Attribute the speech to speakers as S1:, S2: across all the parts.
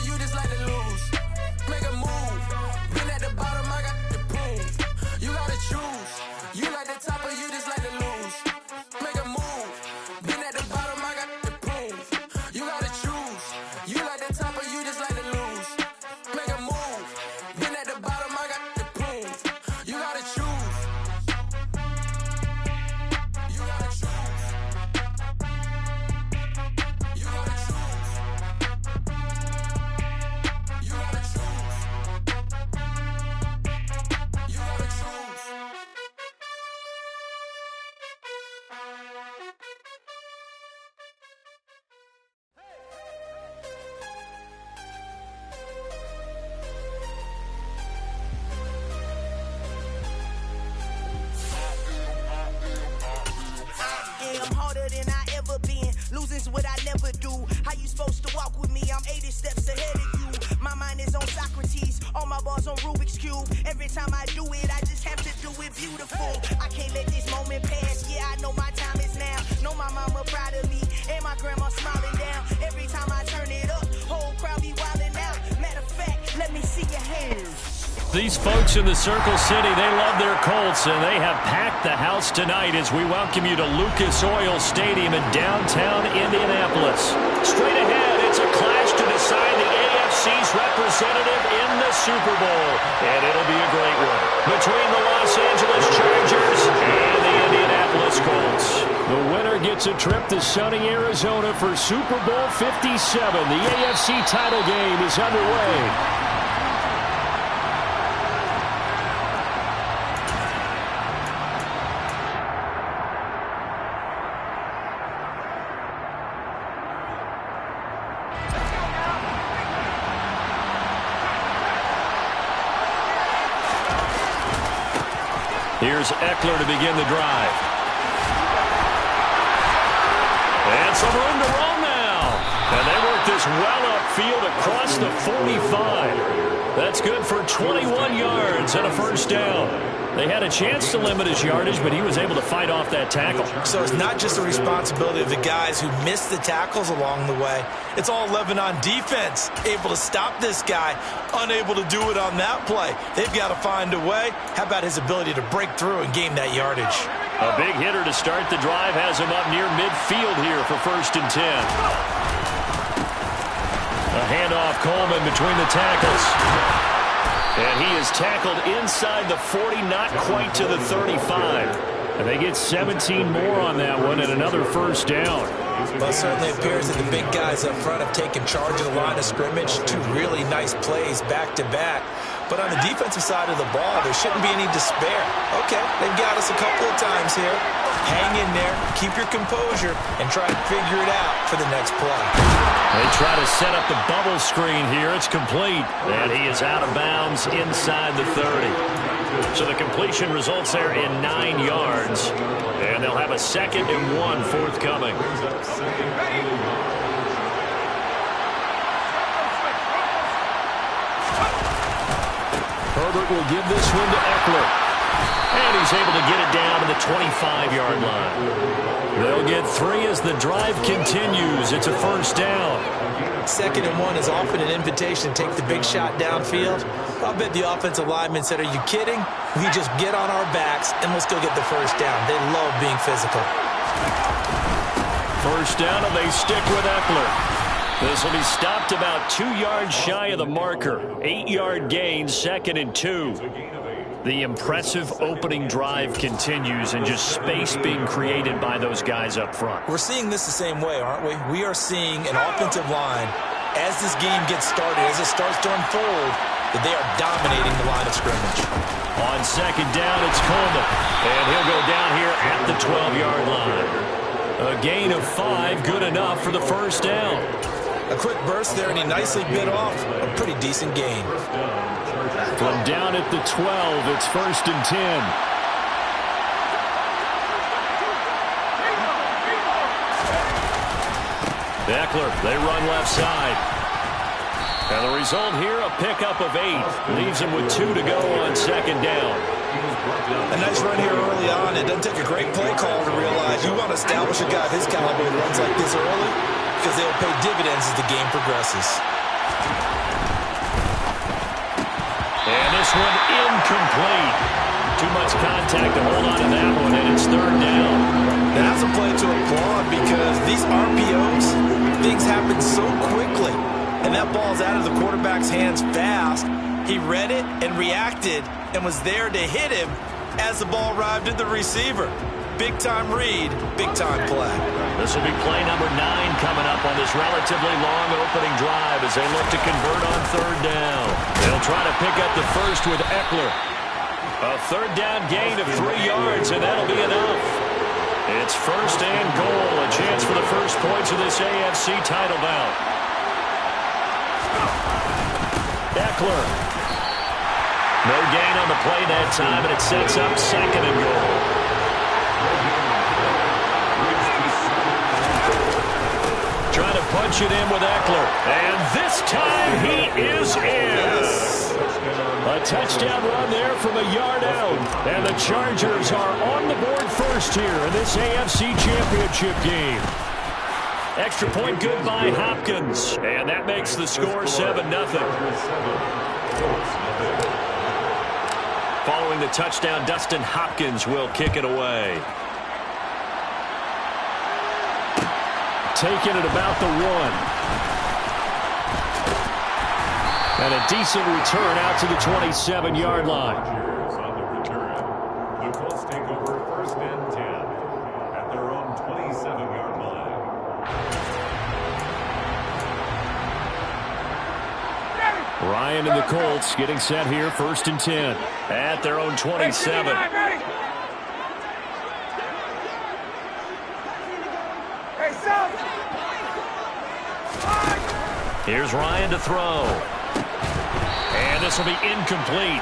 S1: you just like to lose. Make a move. Been at the bottom, I got the prove. You gotta choose. You like the top or you just like to lose. Make a move. Been at the bottom, I got the prove. You gotta choose. You like the top or you just like to lose. Make a move. Been at the bottom, I got the prove. You gotta choose. You gotta choose. You gotta choose. You gotta choose. You gotta choose.
S2: Yeah, I'm harder than I ever been. Losing's what I never do. How you supposed to walk with me? I'm 80 steps ahead of you. My mind is on Socrates, all my bars on Rubik's Cube. Every time I do it, I just have to do it beautiful. I can't let this moment pass. Yeah, I know my time is now. Know my mama proud of me, and my grandma smiling down. Every time I turn it up, whole crowd be wilding out. Matter of fact, let me see your hands.
S3: These folks in the Circle City, they love their Colts, and they have packed the house tonight as we welcome you to Lucas Oil Stadium in downtown Indianapolis. Straight ahead, it's a clash to decide the AFC's representative in the Super Bowl, and it'll be a great one between the Los Angeles Chargers and the Indianapolis Colts. The winner gets a trip to sunny Arizona for Super Bowl 57. The AFC title game is underway. Here's Eckler to begin the drive. And some room to run now. And they work this well upfield across the 45. That's good for 21 yards and a first down. They had a chance to limit his yardage, but he was able to fight off that tackle.
S4: So it's not just the responsibility of the guys who missed the tackles along the way. It's all 11 on defense, able to stop this guy, unable to do it on that play. They've got to find a way. How about his ability to break through and gain that yardage?
S3: A big hitter to start the drive has him up near midfield here for 1st and 10. A handoff, Coleman between the tackles. And he is tackled inside the 40, not quite to the 35. And they get 17 more on that one and another first down.
S4: Well, it certainly appears that the big guys up front have taken charge of the line of scrimmage. 2 really nice plays back-to-back. But on the defensive side of the ball, there shouldn't be any despair. Okay, they've got us a couple of times here. Hang in there, keep your composure, and try to figure it out for the next play.
S3: They try to set up the bubble screen here. It's complete. And he is out of bounds inside the 30. So the completion results there in 9 yards. And they'll have a 2nd and 1 forthcoming. Herbert will give this one to Eckler. And he's able to get it down to the 25-yard line. They'll get 3 as the drive continues. It's a first down.
S4: 2nd and 1 is often an invitation to take the big shot downfield. I'll bet the offensive lineman said, are you kidding? We just get on our backs and let's go get the first down. They love being physical.
S3: First down, and they stick with Eckler. This will be stopped about 2 yards shy of the marker. 8-yard gain, 2nd and 2. The impressive opening drive continues and just space being created by those guys up front.
S4: We're seeing this the same way, aren't we? We are seeing an offensive line, as this game gets started, as it starts to unfold, that they are dominating the line of scrimmage.
S3: On 2nd down, it's Coleman. And he'll go down here at the 12-yard line. A gain of 5, good enough for the first down.
S4: A quick burst there, and he nicely bit off a pretty decent gain.
S3: From down at the 12, it's 1st and 10. Eckler, they run left side. And the result here, a pickup of 8. Leaves him with 2 to go on 2nd down.
S4: A nice run here early on. It doesn't take a great play call to realize you want to establish a guy of his caliber who runs like this early, because they'll pay dividends as the game progresses.
S3: And this one incomplete. Too much contact to hold on to that one, and it's third down.
S4: That's a play to applaud because these RPOs, things happen so quickly. And that ball's out of the quarterback's hands fast. He read it and reacted and was there to hit him as the ball arrived at the receiver. Big-time read, big-time play.
S3: This will be play number 9 coming up on this relatively long opening drive as they look to convert on third down. They'll try to pick up the first with Eckler. A third down gain of 3 yards, and that'll be enough. It's first and goal, a chance for the first points of this AFC title bout. Eckler. No gain on the play that time, and it sets up second and goal. Trying to punch it in with Eckler. And this time he is in. A touchdown run there from a yard out. And the Chargers are on the board first here in this AFC Championship game. Extra point good by Hopkins. And that makes the score 7-0. Following the touchdown, Dustin Hopkins will kick it away. Taking it about the 1. And a decent return out to the 27-yard line.
S5: On the return, the Colts take over first and 10 at their own 27-yard line.
S3: Ryan and the Colts getting set here, first and 10 at their own 27. Here's Ryan to throw. And this will be incomplete.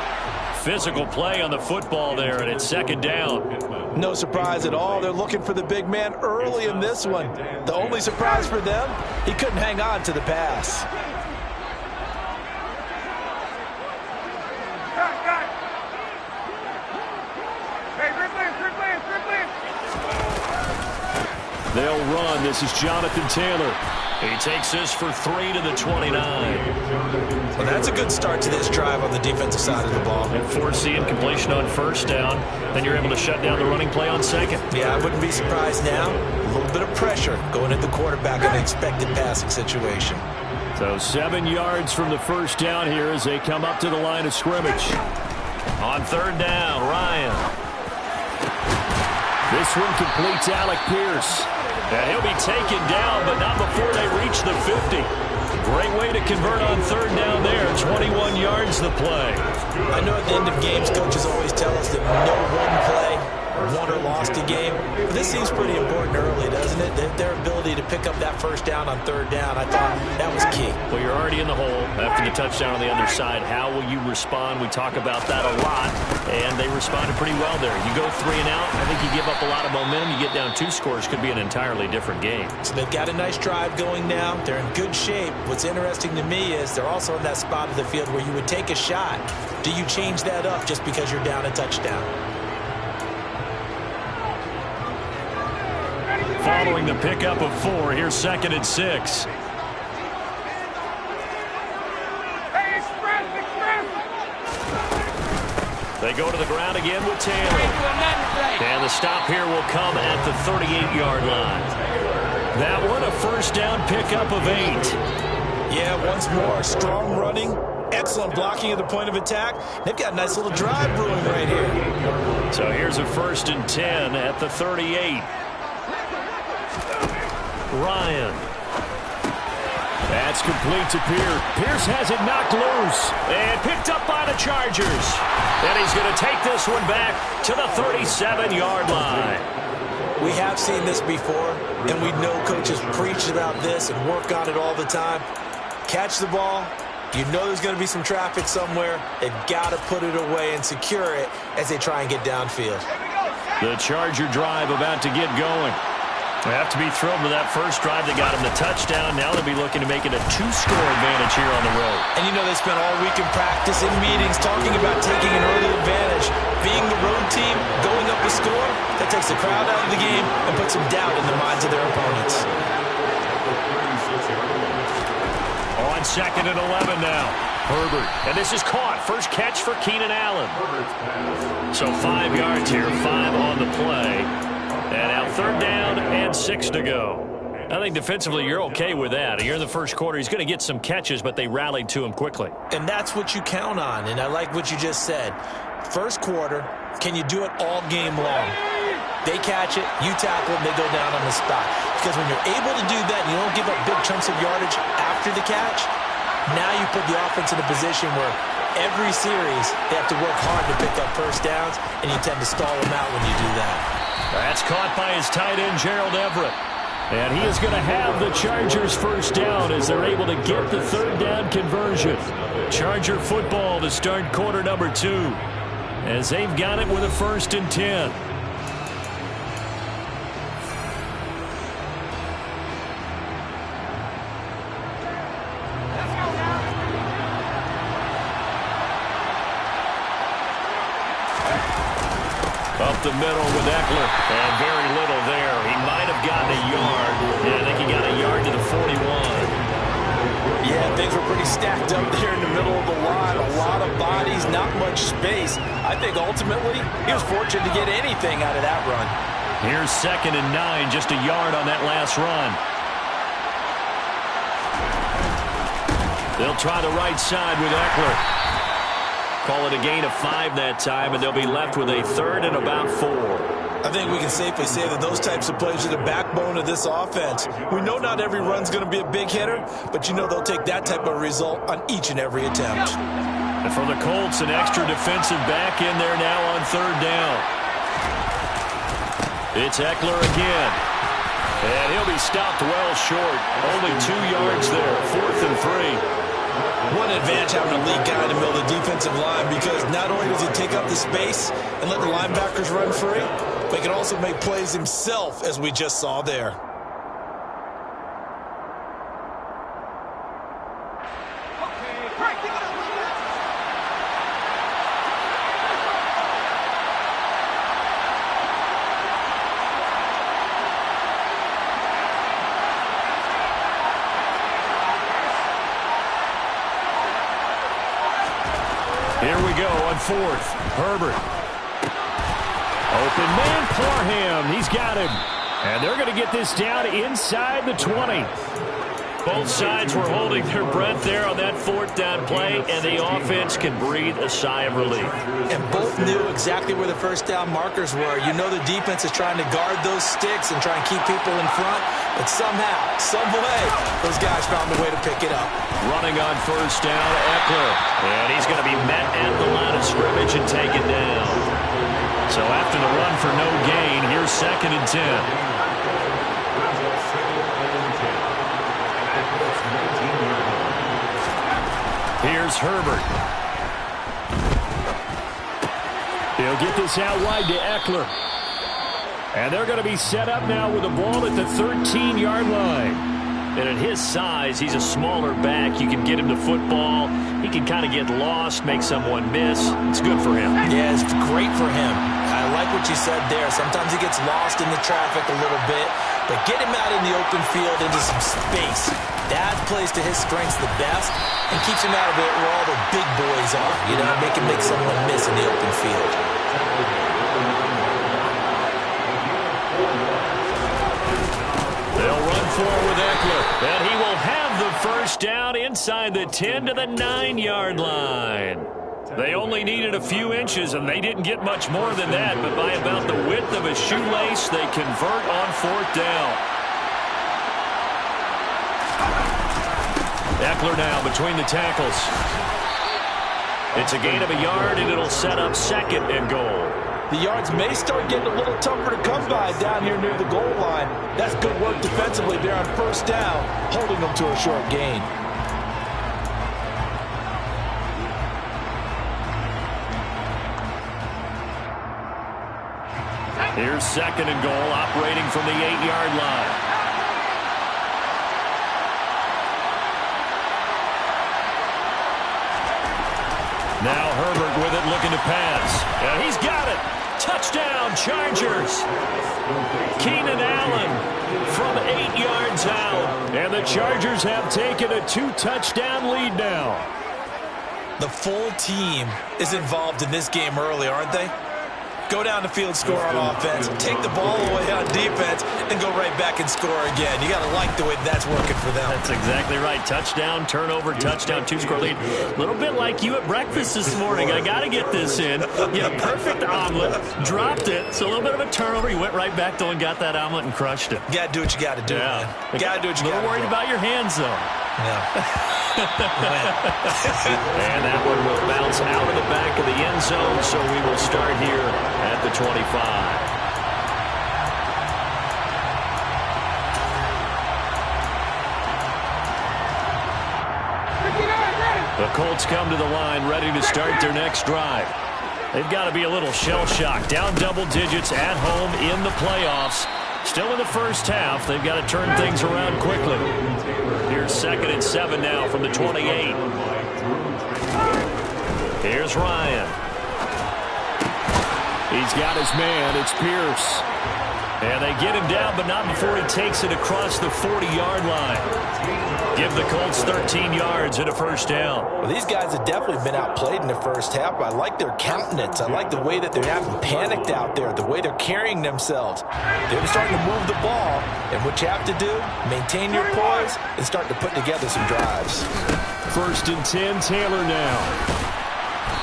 S3: Physical play on the football there, and it's second down.
S4: No surprise at all. They're looking for the big man early in this one. The only surprise for them, he couldn't hang on to the pass.
S3: They'll run. This is Jonathan Taylor. He takes this for 3 to the 29.
S4: Well, that's a good start to this drive on the defensive side of the ball.
S3: And force the incompletion on first down. Then you're able to shut down the running play on second.
S4: Yeah, I wouldn't be surprised now. A little bit of pressure going at the quarterback in an expected passing situation.
S3: So 7 yards from the first down here as they come up to the line of scrimmage. On third down, Ryan. This one completes Alec Pierce. And he'll be taken down, but not before they reach the 50. Great way to convert on third down there. 21 yards the play.
S4: I know at the end of games, coaches always tell us that no one play won or lost a game. But this seems pretty important early, doesn't it? Their ability to pick up that first down on third down, I thought that was key.
S3: Well, you're already in the hole after the touchdown on the other side. How will you respond? We talk about that a lot, and they responded pretty well there. You go 3 and out, I think you give up a lot of momentum. You get down 2 scores, could be an entirely different game.
S4: So they've got a nice drive going now. They're in good shape. What's interesting to me is they're also in that spot of the field where you would take a shot. Do you change that up just because you're down a touchdown?
S3: Following the pickup of 4, here's second and 6. They go to the ground again with Taylor. And the stop here will come at the 38-yard line. That one a first down pickup of 8.
S4: Yeah, once more, strong running, excellent blocking at the point of attack. They've got a nice little drive brewing right here.
S3: So here's a first and 10 at the 38. Ryan. That's complete to Pierce. Pierce has it knocked loose and picked up by the Chargers. And he's going to take this one back to the 37-yard line.
S4: We have seen this before, and we know coaches preach about this and work on it all the time. Catch the ball. You know there's going to be some traffic somewhere. They've got to put it away and secure it as they try and get downfield.
S3: The Charger drive about to get going. They have to be thrilled with that first drive that got them the touchdown. Now they'll be looking to make it a 2-score advantage here on the road.
S4: And you know they spent all week in practice, in meetings, talking about taking an early advantage. Being the road team, going up a score, that takes the crowd out of the game and puts some doubt in the minds of their opponents.
S3: On second and 11 now. Herbert, and this is caught. First catch for Keenan Allen. So 5 yards here, 5 on the play. And now 3rd down and 6 to go. I think defensively you're okay with that. You're in the first quarter. He's going to get some catches, but they rallied to him quickly.
S4: And that's what you count on, and I like what you just said. First quarter, can you do it all game long? They catch it, you tackle them, they go down on the spot. Because when you're able to do that and you don't give up big chunks of yardage after the catch, now you put the offense in a position where every series they have to work hard to pick up first downs, and you tend to stall them out when you do that.
S3: That's caught by his tight end, Gerald Everett. And he is going to have the Chargers first down as they're able to get the 3rd down conversion. Charger football to start quarter number 2 as they've got it with a 1st and 10. Up the middle with Eckler, and very little there. He might have gotten a yard. Yeah, I think he got a yard to the 41.
S4: Yeah, things were pretty stacked up there in the middle of the line. A lot of bodies, not much space. I think ultimately he was fortunate to get anything out of that run.
S3: Here's 2nd and 9, just a yard on that last run. They'll try the right side with Eckler. Call it a gain of 5 that time, and they'll be left with a 3rd and about 4.
S4: I think we can safely say that those types of plays are the backbone of this offense. We know not every run's going to be a big hitter, but you know they'll take that type of result on each and every attempt.
S3: And for the Colts, an extra defensive back in there now on 3rd down. It's Eckler again. And he'll be stopped well short. Only 2 yards there, 4th and 3.
S4: What an advantage having a lead guy in the middle of the defensive line, because not only does he take up the space and let the linebackers run free, but he can also make plays himself, as we just saw there.
S3: Here we go on 4th. Herbert. Open man for him. He's got him. And they're going to get this down inside the 20. Both sides were holding their breath there on that 4th down play, and the offense can breathe a sigh of relief.
S4: And both knew exactly where the first down markers were. You know the defense is trying to guard those sticks and try and keep people in front, but somehow, some way, those guys found a way to pick it up.
S3: Running on 1st down, Eckler. And he's going to be met at the line of scrimmage and taken down. So after the run for no gain, here's 2nd and 10. Here's Herbert. He'll get this out wide to Eckler. And they're going to be set up now with the ball at the 13-yard line. And at his size, he's a smaller back. You can get him the football. He can kind of get lost, make someone miss. It's good for him.
S4: Yeah, it's great for him. I like what you said there. Sometimes he gets lost in the traffic a little bit, but get him out in the open field into some space. That plays to his strengths the best and keeps him out of it where all the big boys are. You know, make him make someone miss in the open field.
S3: They'll run forward with Eckler, and he will have the first down inside the 10 to the 9-yard line. They only needed a few inches, and they didn't get much more than that, but by about the width of a shoelace, they convert on 4th down. Eckler now between the tackles. It's a gain of a yard, and it'll set up 2nd and goal.
S4: The yards may start getting a little tougher to come by down here near the goal line. That's good work defensively there on 1st down, holding them to a short gain.
S3: Here's 2nd and goal, operating from the 8-yard line. Now Herbert with it, looking to pass. And he's got it. Touchdown, Chargers. Keenan Allen from 8 yards out. And the Chargers have taken a 2-touchdown lead now.
S4: The full team is involved in this game early, aren't they? Go down the field, score on offense, take the ball away on defense, and go right back and score again. You got to like the way that's working for them.
S3: That's exactly right. Touchdown, turnover, touchdown, 2-score lead. A little bit like you at breakfast this morning. I got to get this in. You had a perfect omelet, dropped it. So a little bit of a turnover. You went right back, though, and got that omelet and crushed it.
S4: You got to do what you got to do, man. You got to do what you got to do.
S3: A little worried about your hands, though.
S4: Yeah.
S3: And that one will bounce out of the back of the end zone, so we will start here at the 25. The Colts come to the line ready to start their next drive. They've got to be a little shell-shocked. Down double digits at home in the playoffs. Still in the first half. They've got to turn things around quickly. Here's 2nd and 7 now from the 28. Here's Ryan. He's got his man. It's Pierce. And they get him down, but not before he takes it across the 40-yard line. Give the Colts 13 yards and a first down.
S4: Well, these guys have definitely been outplayed in the first half, but I like their countenance. I like the way that they're having panicked out there, the way they're carrying themselves. They're starting to move the ball, and what you have to do, maintain your poise and start to put together some drives.
S3: 1st and 10, Taylor now.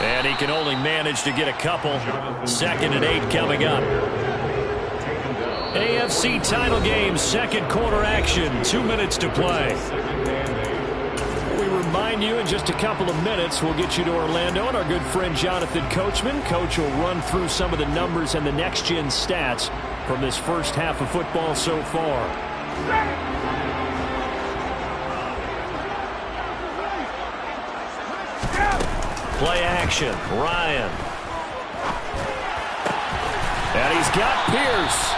S3: And he can only manage to get a couple. 2nd and 8 coming up. AFC title game, 2nd quarter action, 2 minutes to play. We remind you in just a couple of minutes we'll get you to Orlando and our good friend Jonathan Coachman. Coach will run through some of the numbers and the next-gen stats from this first half of football so far. Play action, Ryan. And he's got Pierce.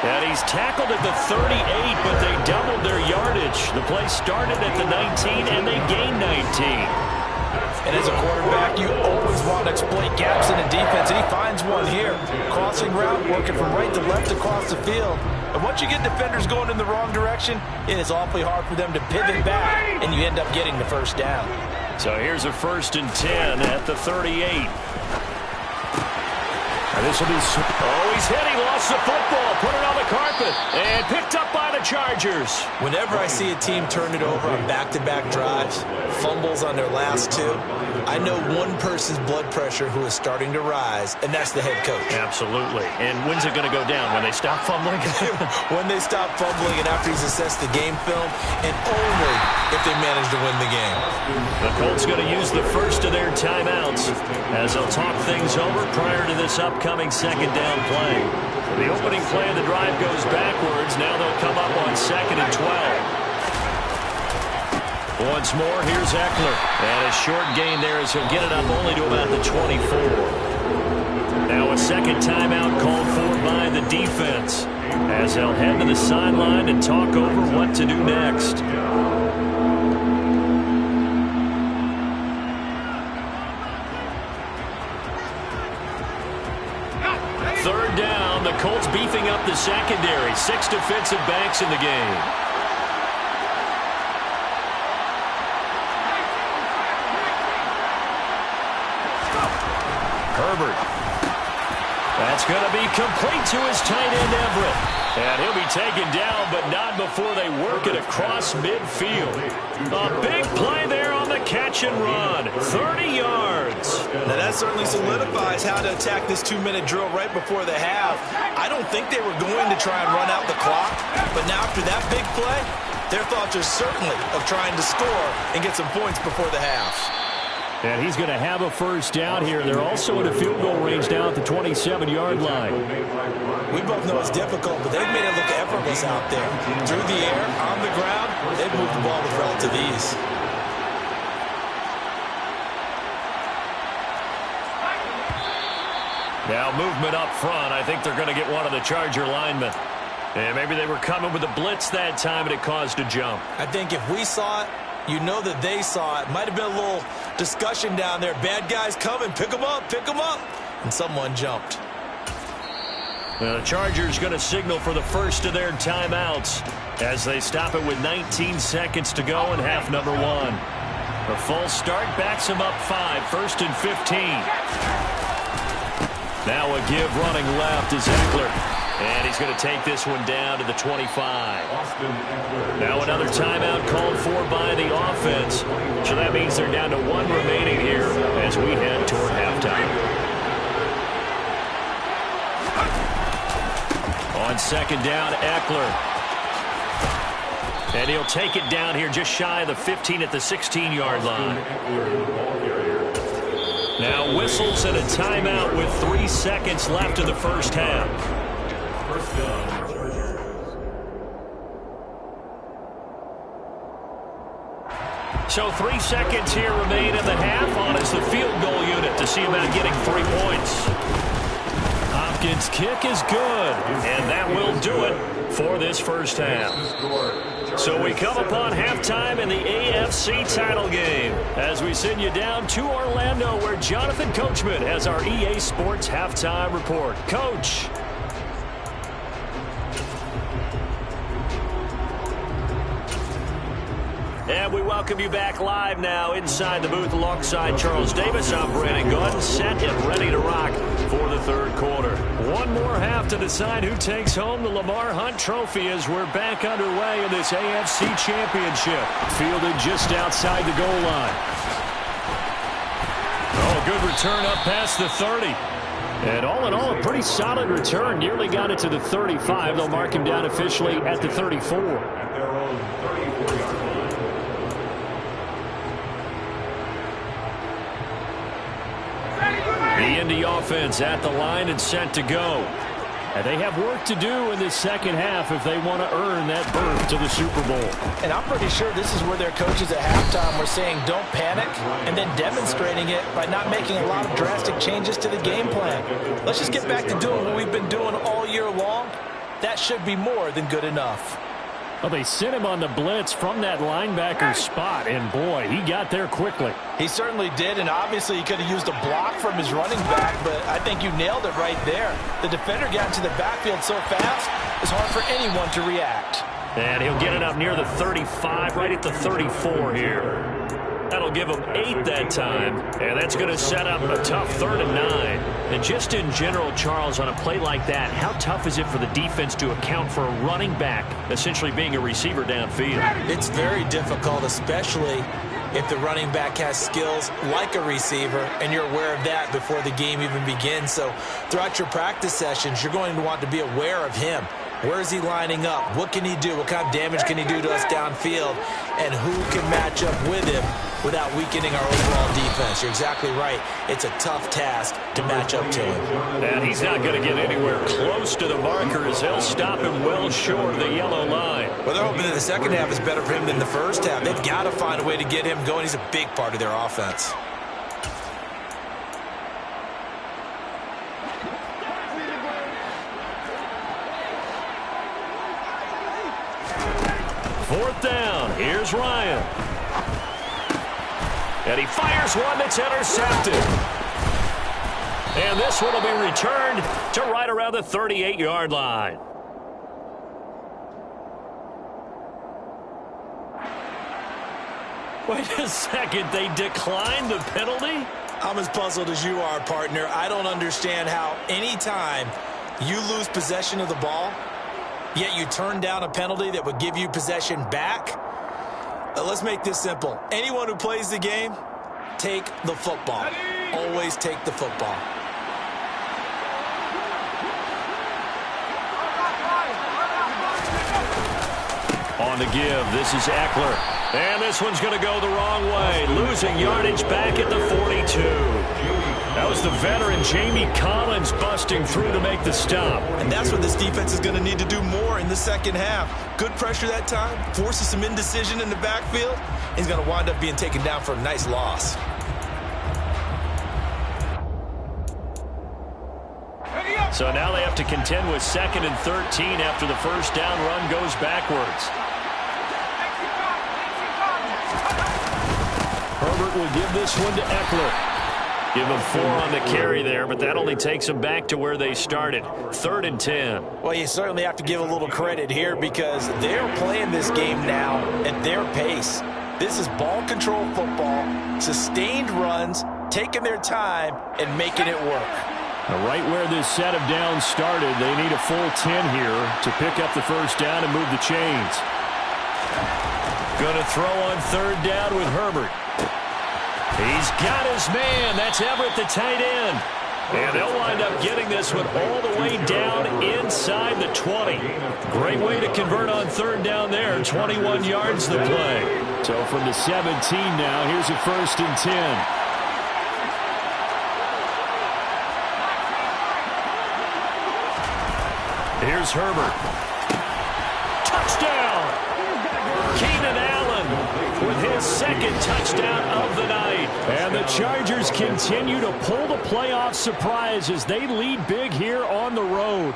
S3: And he's tackled at the 38, but they doubled their yardage. The play started at the 19, and they gained 19.
S4: And as a quarterback, you always want to exploit gaps in the defense, and he finds one here. Crossing route, working from right to left across the field. And once you get defenders going in the wrong direction, it is awfully hard for them to pivot back, and you end up getting the first down.
S3: So here's a 1st and 10 at the 38. And this will be... Oh, he's hit. He lost the football. Put it on the carpet. And picked up by the Chargers.
S4: Whenever I see a team turn it over on back-to-back drives, fumbles on their last 2, I know one person's blood pressure who is starting to rise, and that's the head coach.
S3: Absolutely. And when's it going to go down? When they stop fumbling?
S4: When they stop fumbling and after he's assessed the game film, and only if they manage to win the game.
S3: The Colts going to use the first of their timeouts as they'll talk things over prior to this upcoming 2nd down play. The opening play of the drive goes backwards. Now they'll come up on 2nd and 12. Once more, here's Eckler. And a short gain there as he'll get it up only to about the 24. Now a 2nd timeout called for by the defense as they'll head to the sideline and talk over what to do next. 3rd down, the Colts beefing up the secondary. 6 defensive backs in the game. Herbert. That's going to be complete to his tight end, Everett. And he'll be taken down, but not before they work it across midfield. A big play there on the catch and run. 30 yards.
S4: Now that certainly solidifies how to attack this 2-minute drill right before the half. I don't think they were going to try and run out the clock, but now after that big play, their thoughts are certainly of trying to score and get some points before the half.
S3: And he's going to have a first down here. They're also in a field goal range now at the 27-yard line.
S4: We both know it's difficult, but they've made it look effortless out there. Through the air, on the ground, they've moved the ball with relative ease.
S3: Now movement up front. I think they're going to get one of the Charger linemen. And maybe they were coming with a blitz that time and it caused a jump.
S4: I think if we saw it, you know that they saw it. Might have been a little discussion down there. Bad guys coming. Pick them up. Pick them up. And someone jumped.
S3: Now the Chargers going to signal for the first of their timeouts as they stop it with 19 seconds to go in half number 1. A false start backs him up 5, 1st and 15. Now a give running left is Eckler. And he's going to take this one down to the 25. Now another timeout called for by the offense. So that means they're down to 1 remaining here as we head toward halftime. On 2nd down, Eckler. And he'll take it down here just shy of the 15 at the 16-yard line. Now whistles and a timeout with 3 seconds left in the first half.
S5: First down, Chargers.
S3: So 3 seconds here remain in the half on as the field goal unit to see about getting 3 points. Hopkins' kick is good, and that will do it for this first half. So we come upon halftime in the AFC title game as we send you down to Orlando where Jonathan Coachman has our EA Sports halftime report. Coach. And we welcome you back live now inside the booth alongside Charles Davis. I'm Brandon Gunn, set and ready to rock for the 3rd quarter. One more half to decide who takes home the Lamar Hunt Trophy as we're back underway in this AFC Championship. Fielded just outside the goal line. Oh, a good return up past the 30. And all in all, a pretty solid return. Nearly got it to the 35. They'll mark him down officially at the 34.
S5: At their own 34-yard line.
S3: The Indy offense at the line and set to go. And they have work to do in this second half if they want to earn that berth to the Super Bowl.
S4: And I'm pretty sure this is where their coaches at halftime were saying don't panic and then demonstrating it by not making a lot of drastic changes to the game plan. Let's just get back to doing what we've been doing all year long. That should be more than good enough.
S3: Well, they sent him on the blitz from that linebacker spot, and boy, he got there quickly.
S4: He certainly did, and obviously he could have used a block from his running back, but I think you nailed it right there. The defender got into the backfield so fast, it's hard for anyone to react.
S3: And he'll get it up near the 35, right at the 34 here. That'll give him 8 that time, and that's going to set up a tough 3rd and 9. And just in general, Charles, on a play like that, how tough is it for the defense to account for a running back essentially being a receiver downfield?
S4: It's very difficult, especially if the running back has skills like a receiver, and you're aware of that before the game even begins. So throughout your practice sessions, you're going to want to be aware of him. Where is he lining up? What can he do? What kind of damage can he do to us downfield? And who can match up with him without weakening our overall defense? You're exactly right. It's a tough task to match up to him.
S3: And he's not going to get anywhere close to the marker as they'll stop him well short of the yellow line.
S4: Well, they're hoping that the second half is better for him than the first half. They've got to find a way to get him going. He's a big part of their offense.
S3: Fourth down. Here's Ryan. And he fires one that's intercepted. And this one will be returned to right around the 38-yard line. Wait a second. They declined the penalty?
S4: I'm as puzzled as you are, partner. I don't understand how any time you lose possession of the ball, yet you turn down a penalty that would give you possession back. Let's make this simple. Anyone who plays the game, take the football. Always take the football.
S3: On the give, this is Eckler. And this one's going to go the wrong way. Losing yardage back at the 42. That was the veteran Jamie Collins busting through to make the stop.
S4: And that's what this defense is going to need to do more in the second half. Good pressure that time, forces some indecision in the backfield. He's going to wind up being taken down for a nice loss.
S3: So now they have to contend with 2nd and 13 after the first down run goes backwards. Herbert will give this one to Eckler. Give him 4 on the carry there, but that only takes them back to where they started. 3rd and 10.
S4: Well, you certainly have to give a little credit here because they're playing this game now at their pace. This is ball control football, sustained runs, taking their time, and making it work.
S3: Right where this set of downs started, they need a full 10 here to pick up the first down and move the chains. Going to throw on third down with Herbert. He's got his man. That's Everett, the tight end. And they'll wind up getting this one all the way down inside the 20. Great way to convert on third down there. 21 yards the play. So from the 17 now, here's a 1st and 10. Here's Herbert. Touchdown! Keenan Allen with his 2nd touchdown of the night. And the Chargers continue to pull the playoff surprise as they lead big here on the road.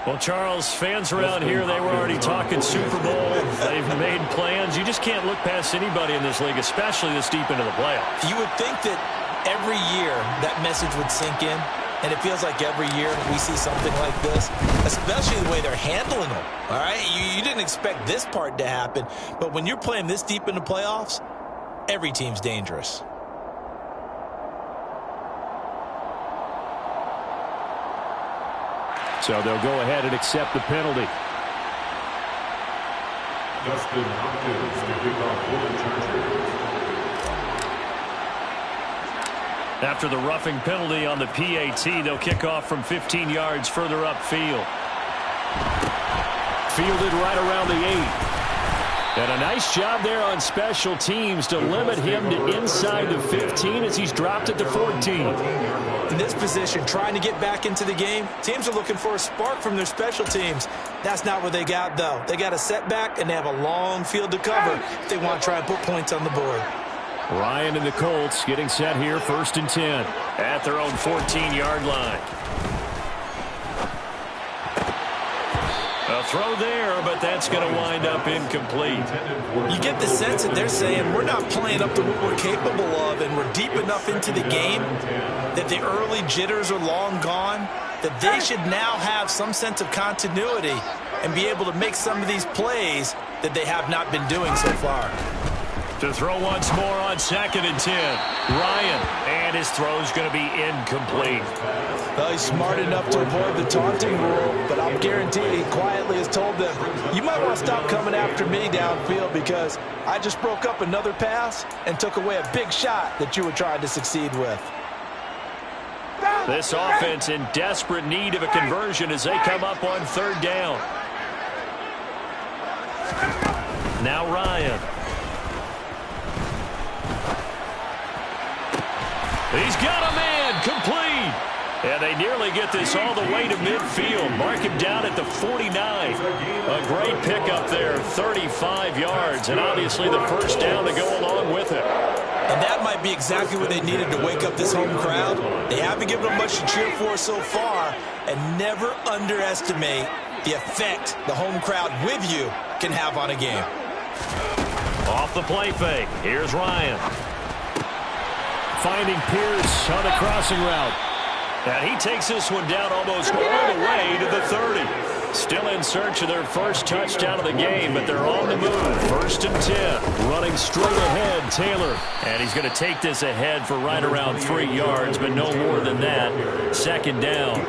S3: Well, Charles, fans around here, they were already talking Super Bowl. They've made plans. You just can't look past anybody in this league, especially this deep into the playoffs.
S4: You would think that every year that message would sink in. And it feels like every year we see something like this, especially the way they're handling them. All right, you didn't expect this part to happen, but when you're playing this deep in the playoffs, every team's dangerous.
S3: So they'll go ahead and accept the penalty.
S5: Dustin Hopkins to kick off for the Chargers.
S3: After the roughing penalty on the PAT, they'll kick off from 15 yards further upfield. Fielded right around the 8. And a nice job there on special teams to limit him to inside the 15 as he's dropped it to 14.
S4: In this position, trying to get back into the game, teams are looking for a spark from their special teams. That's not what they got, though. They got a setback, and they have a long field to cover if they want to try and put points on the board.
S3: Ryan and the Colts getting set here, 1st and 10 at their own 14-yard line. A throw there, but that's going to wind up incomplete.
S4: You get the sense that they're saying we're not playing up to what we're capable of, and we're deep enough into the game that the early jitters are long gone, that they should now have some sense of continuity and be able to make some of these plays that they have not been doing so far.
S3: To throw once more on 2nd and 10. Ryan, and his throw's going to be incomplete.
S4: Well, he's smart enough to avoid the taunting rule, but I'm guaranteed he quietly has told them, you might want to stop coming after me downfield because I just broke up another pass and took away a big shot that you were trying to succeed with.
S3: This offense in desperate need of a conversion as they come up on 3rd down. Now Ryan. He's got a man, complete. And they nearly get this all the way to midfield. Mark him down at the 49. A great pickup there, 35 yards, and obviously the first down to go along with it.
S4: And that might be exactly what they needed to wake up this home crowd. They haven't given them much to cheer for so far, and never underestimate the effect the home crowd with you can have on a game.
S3: Off the play fake, here's Ryan. Finding Pierce on the crossing route. And he takes this one down almost all the way to the 30. Still in search of their first touchdown of the game, but they're on the move. 1st and 10. Running straight ahead, Taylor. And he's going to take this ahead for right around 3 yards, but no more than that. 2nd down.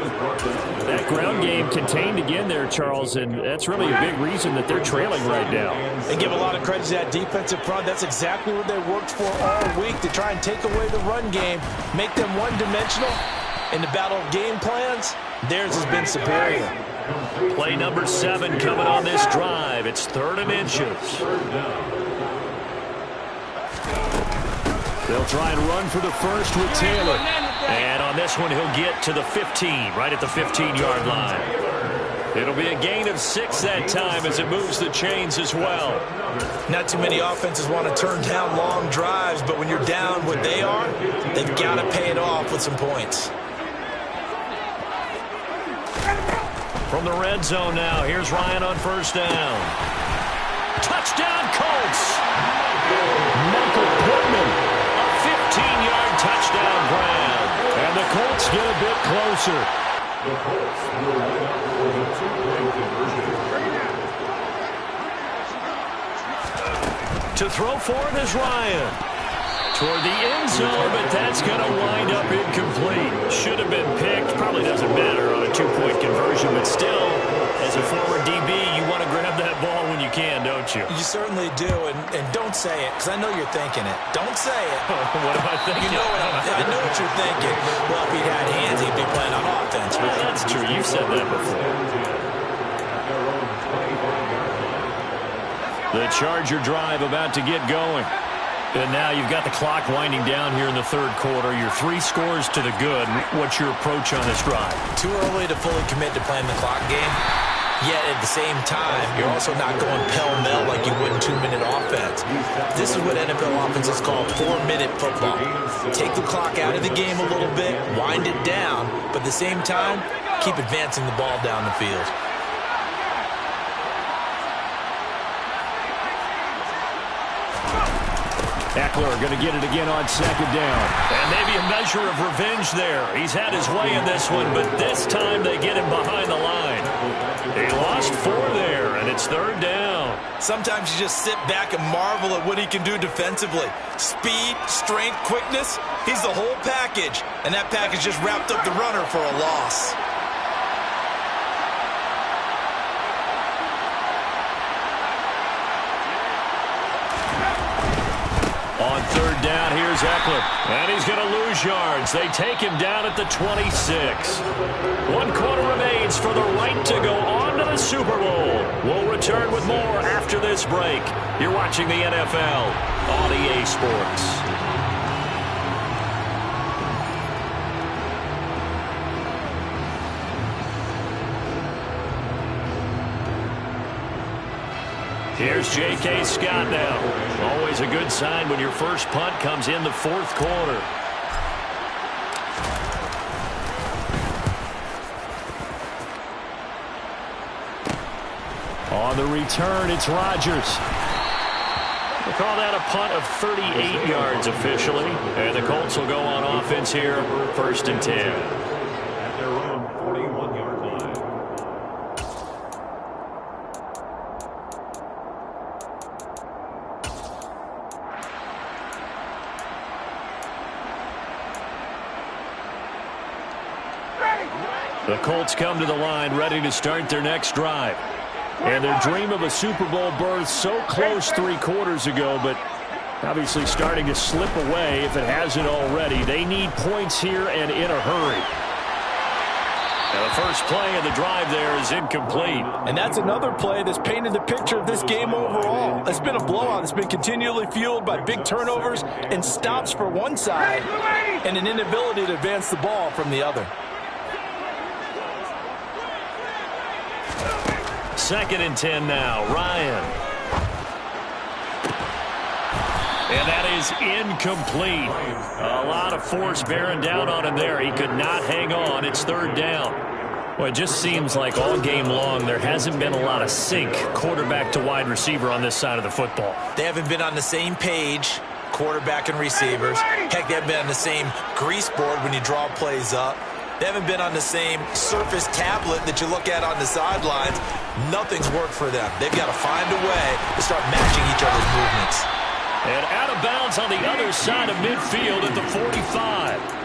S3: That ground game contained again there, Charles, and that's really a big reason that they're trailing right now.
S4: They give a lot of credit to that defensive front. That's exactly what they worked for all week, to try and take away the run game, make them one-dimensional. In the battle of game plans, theirs has been superior.
S3: Play number 7 coming on this drive. It's 3rd and inches. They'll try and run for the first with Taylor. And on this one, he'll get to the 15, right at the 15-yard line. It'll be a gain of 6 that time as it moves the chains as well.
S4: Not too many offenses want to turn down long drives, but when you're down what they are, they've got to pay it off with some points.
S3: From the red zone now, here's Ryan on 1st down. Touchdown, Colts! Michael Pittman, a 15-yard touchdown grab. And the Colts get a bit closer.
S5: The Colts will line up for the 2-point conversion.
S3: To throw for it is Ryan. Toward the end zone, but that's going to wind up incomplete. Should have been picked. Probably doesn't matter on a two-point conversion, but still, as a former DB, you want to grab that ball when you can, don't you?
S4: You certainly do, and don't say it, because I know you're thinking it. Don't say it.
S3: What am I thinking?
S4: You know I know what you're thinking. Well, if he'd had hands, he'd be playing on offense.
S3: Well, that's true. You've said that before. The Charger drive about to get going. And now you've got the clock winding down here in the third quarter. You're 3 scores to the good. What's your approach on this drive?
S4: Too early to fully commit to playing the clock game. Yet at the same time, you're also not going pell-mell like you would in 2-minute offense. This is what NFL offenses call 4-minute football. Take the clock out of the game a little bit, wind it down, but at the same time, keep advancing the ball down the field.
S3: Eckler going to get it again on second down. And maybe a measure of revenge there. He's had his way in this one, but this time they get him behind the line. He lost 4 there, and it's third down.
S4: Sometimes you just sit back and marvel at what he can do defensively. Speed, strength, quickness, he's the whole package. And that package just wrapped up the runner for a loss.
S3: On third down, here's Eckler. And he's going to lose yards. They take him down at the 26. 1 quarter remains for the right to go on to the Super Bowl. We'll return with more after this break. You're watching the NFL on EA Sports. Here's J.K. Scott now. Always a good sign when your first punt comes in the fourth quarter. On the return, it's Rodgers. We'll call that a punt of 38 yards officially. And the Colts will go on offense here, 1st and 10.
S5: At their own 41-yard line.
S3: The Colts come to the line ready to start their next drive. And their dream of a Super Bowl berth so close 3 quarters ago, but obviously starting to slip away if it hasn't already. They need points here and in a hurry. Now the first play of the drive there is incomplete.
S4: And that's another play that's painted the picture of this game overall. It's been a blowout. It's been continually fueled by big turnovers and stops for one side and an inability to advance the ball from the other.
S3: 2nd and 10 now. Ryan. And that is incomplete. A lot of force bearing down on him there. He could not hang on. It's 3rd down. Well, it just seems like all game long there hasn't been a lot of sync quarterback to wide receiver on this side of the football.
S4: They haven't been on the same page, quarterback and receivers. Heck, they haven't been on the same grease board when you draw plays up. They haven't been on the same Surface tablet that you look at on the sidelines. Nothing's worked for them. They've got to find a way to start matching each other's movements.
S3: And out of bounds on the other side of midfield at the 45.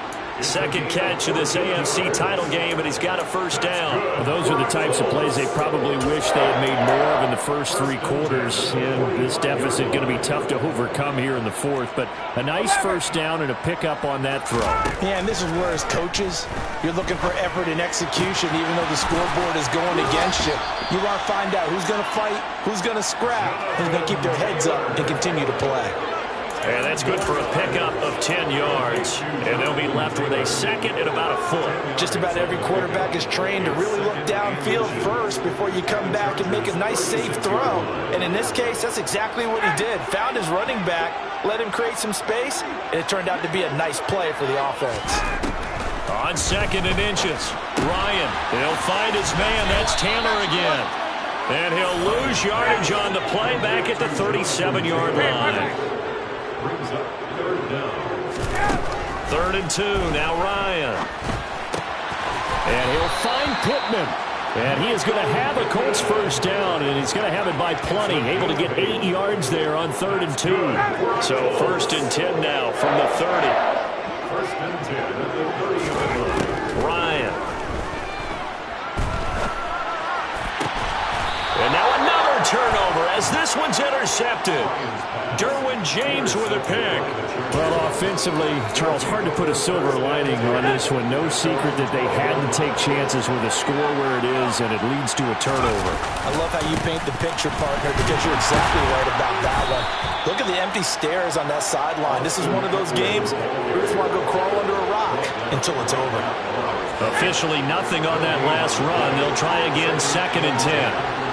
S3: Second catch of this AFC title game, and he's got a 1st down. Well, those are the types of plays they probably wish they had made more of in the first 3 quarters. And this deficit going to be tough to overcome here in the 4th. But a nice 1st down and a pickup on that throw.
S6: Yeah, and this is where as coaches, you're looking for effort and execution, even though the scoreboard is going against you. You want to find out who's going to fight, who's going to scrap, who's going to keep their heads up and continue to play.
S3: And that's good for a pickup of 10 yards. And they'll be left with a 2nd and about a foot.
S6: Just about every quarterback is trained to really look downfield first before you come back and make a nice, safe throw. And in this case, that's exactly what he did. Found his running back, let him create some space, and it turned out to be a nice play for the offense.
S3: On 2nd and inches, Ryan, he'll find his man. That's Taylor again. And he'll lose yardage on the play back at the 37-yard line.
S5: Brings up 3rd down.
S3: 3rd and 2, now Ryan. And he'll find Pittman. And he is going to have a Colts first down, and he's going to have it by plenty. Able to get 8 yards there on 3rd and 2. So 1st and 10 now from the 30.
S5: 1st and 10 at the 30.
S3: Ryan. And now another turnover as this one's intercepted. Derwin James with a pick.
S7: Well, offensively, Charles, hard to put a silver lining on this one. No secret that they had to take chances with a score where it is, and it leads to a turnover.
S6: I love how you paint the picture, partner, because you're exactly right about that one. Look at the empty stares on that sideline. This is one of those games where you just want to go crawl under a rock until it's over.
S3: Officially nothing on that last run. They'll try again 2nd and 10.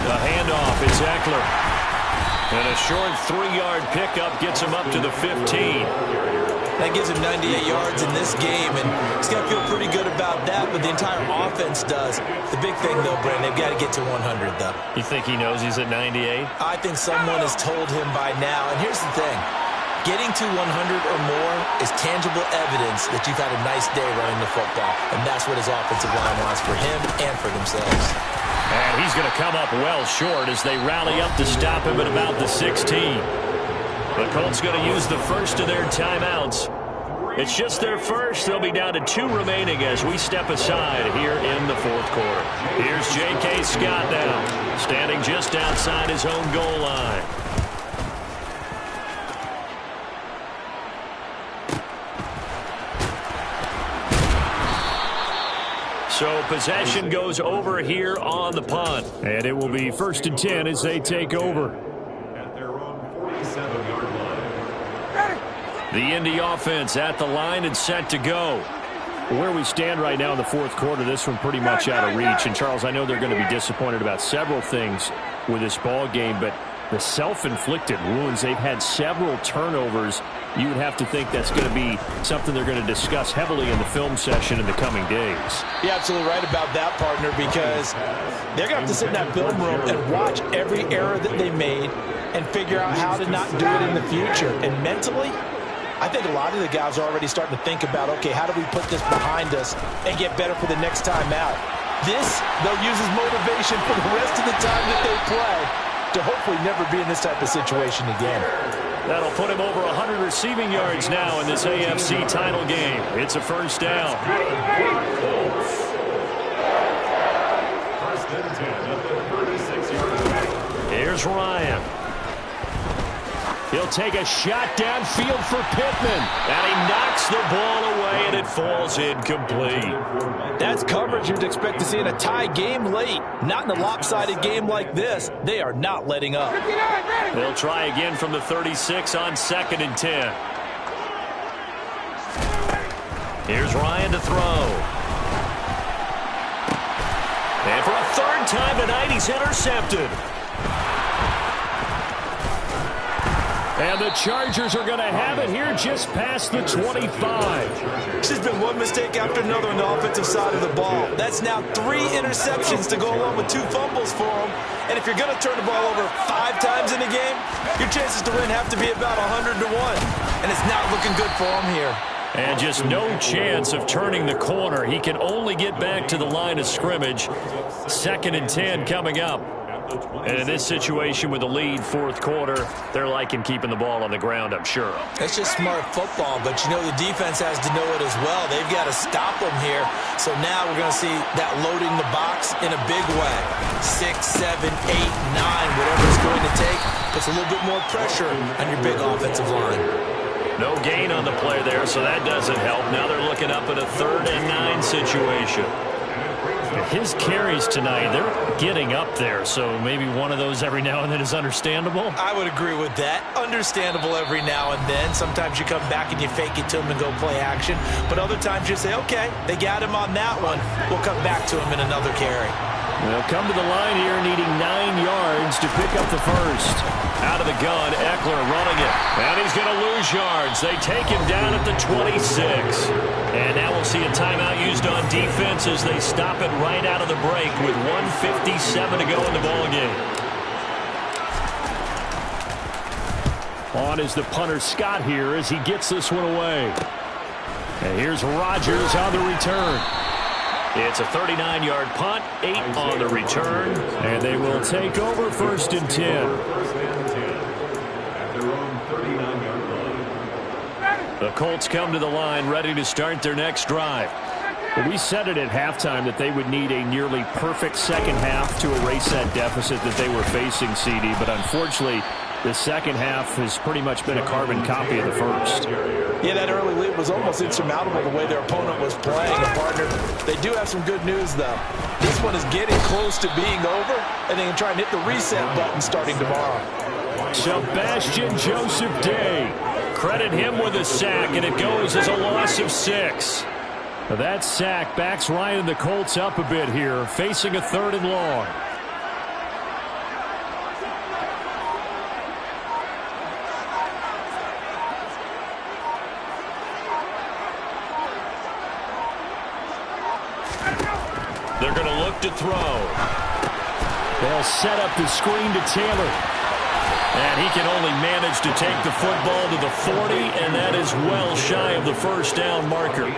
S3: The handoff is Eckler. And a short 3-yard pickup gets him up to the 15.
S4: That gives him 98 yards in this game, and he's going to feel pretty good about that, but the entire offense does. The big thing, though, Brandon, they've got to get to 100, though.
S3: You think he knows he's at 98?
S4: I think someone has told him by now, and here's the thing. Getting to 100 or more is tangible evidence that you've had a nice day running the football, and that's what his offensive line wants for him and for themselves.
S3: And he's going to come up well short as they rally up to stop him at about the 16. The Colts going to use the first of their timeouts. It's just their first. They'll be down to 2 remaining as we step aside here in the 4th quarter. Here's J.K. Scott now, standing just outside his own goal line. So possession goes over here on the punt.
S7: And it will be 1st and 10 as they take over.
S5: At their own 47-yard line.
S3: The Indy offense at the line and set to go.
S7: Where we stand right now in the 4th quarter, this one pretty much out of reach. And, Charles, I know they're going to be disappointed about several things with this ball game, but the self-inflicted wounds, they've had several turnovers. You would have to think that's going to be something they're going to discuss heavily in the film session in the coming days.
S6: You're absolutely right about that, partner, because they're going to have to sit in that film room and watch every error that they made and figure out how to not do it in the future. And mentally, I think a lot of the guys are already starting to think about, okay, how do we put this behind us and get better for the next time out? This, they'll use as motivation for the rest of the time that they play to hopefully never be in this type of situation again.
S3: That'll put him over 100 receiving yards now in this AFC title game. It's a first down.
S5: 1st and 10 at the 36-yard line.
S3: Here's Ryan. He'll take a shot downfield for Pittman. And he knocks the ball away, and it falls incomplete.
S6: That's coverage you'd expect to see in a tie game late. Not in a lopsided game like this. They are not letting up.
S3: They'll try again from the 36 on 2nd and 10. Here's Ryan to throw. And for a 3rd time tonight, he's intercepted. And the Chargers are going to have it here just past the 25.
S4: It's just been one mistake after another on the offensive side of the ball. That's now 3 interceptions to go along with 2 fumbles for them. And if you're going to turn the ball over 5 times in a game, your chances to win have to be about 100 to 1. And it's not looking good for him here.
S3: And just no chance of turning the corner. He can only get back to the line of scrimmage. 2nd and 10 coming up. And in this situation with the lead 4th quarter, they're liking keeping the ball on the ground, I'm sure.
S4: That's just smart football, but you know the defense has to know it as well. They've got to stop them here. So now we're going to see that loading the box in a big way. 6, 7, 8, 9, whatever it's going to take. Puts a little bit more pressure on your big offensive line.
S3: No gain on the play there, so that doesn't help. Now they're looking up at a 3rd and 9 situation.
S7: His carries tonight, they're getting up there, so maybe one of those every now and then is understandable.
S4: I would agree with that. Understandable every now and then. Sometimes you come back and you fake it to him and go play action. But other times you say, okay, they got him on that one. We'll come back to him in another carry.
S7: They'll come to the line here needing 9 yards to pick up the first.
S3: Out of the gun, Eckler running it. And he's going to lose yards. They take him down at the 26. And now we'll see a timeout used on defense as they stop it right out of the break with 1:57 to go in the ballgame.
S7: On is the punter Scott here as he gets this one away.
S3: And here's Rodgers on the return. It's a 39-yard punt, 8 on the return, and they will take over 1st and 10.
S5: First and 10 at their own 39-yard line.
S3: The Colts come to the line ready to start their next drive.
S7: Well, we said it at halftime that they would need a nearly perfect second half to erase that deficit that they were facing, CD, but unfortunately the second half has pretty much been a carbon copy of the first.
S6: Yeah, that early lead was almost insurmountable the way their opponent was playing. And partner, they do have some good news, though. This one is getting close to being over, and they can try and hit the reset button starting tomorrow.
S3: Sebastian Joseph Day. Credit him with a sack, and it goes as a loss of 6.
S7: That sack backs Ryan and the Colts up a bit here, facing a 3rd and long.
S3: They're going to look to throw.
S7: They'll set up the screen to Taylor.
S3: And he can only manage to take the football to the 40, and that is well shy of the first down marker.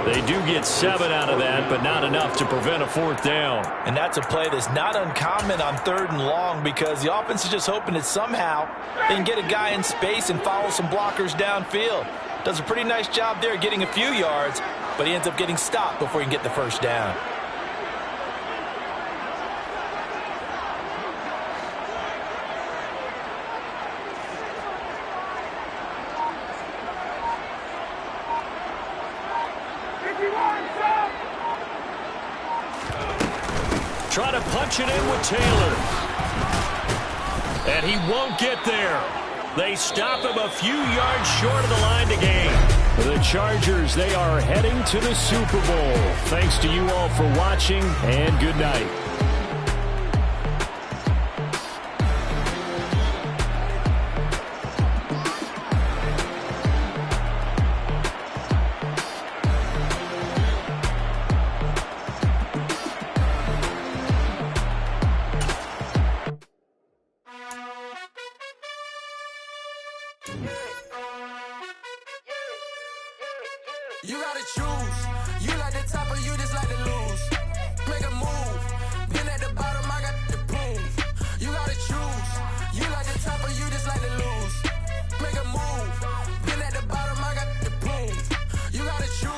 S3: They do get 7 out of that, but not enough to prevent a 4th down.
S6: And that's a play that's not uncommon on 3rd and long because the offense is just hoping that somehow they can get a guy in space and follow some blockers downfield. Does a pretty nice job there getting a few yards, but he ends up getting stopped before he can get the first down.
S3: Try to punch it in with Taylor. And he won't get there. They stop him a few yards short of the line to gain.
S7: The Chargers, they are heading to the Super Bowl. Thanks to you all for watching, and good night.
S1: You gotta choose. You like the top or you just like the lose.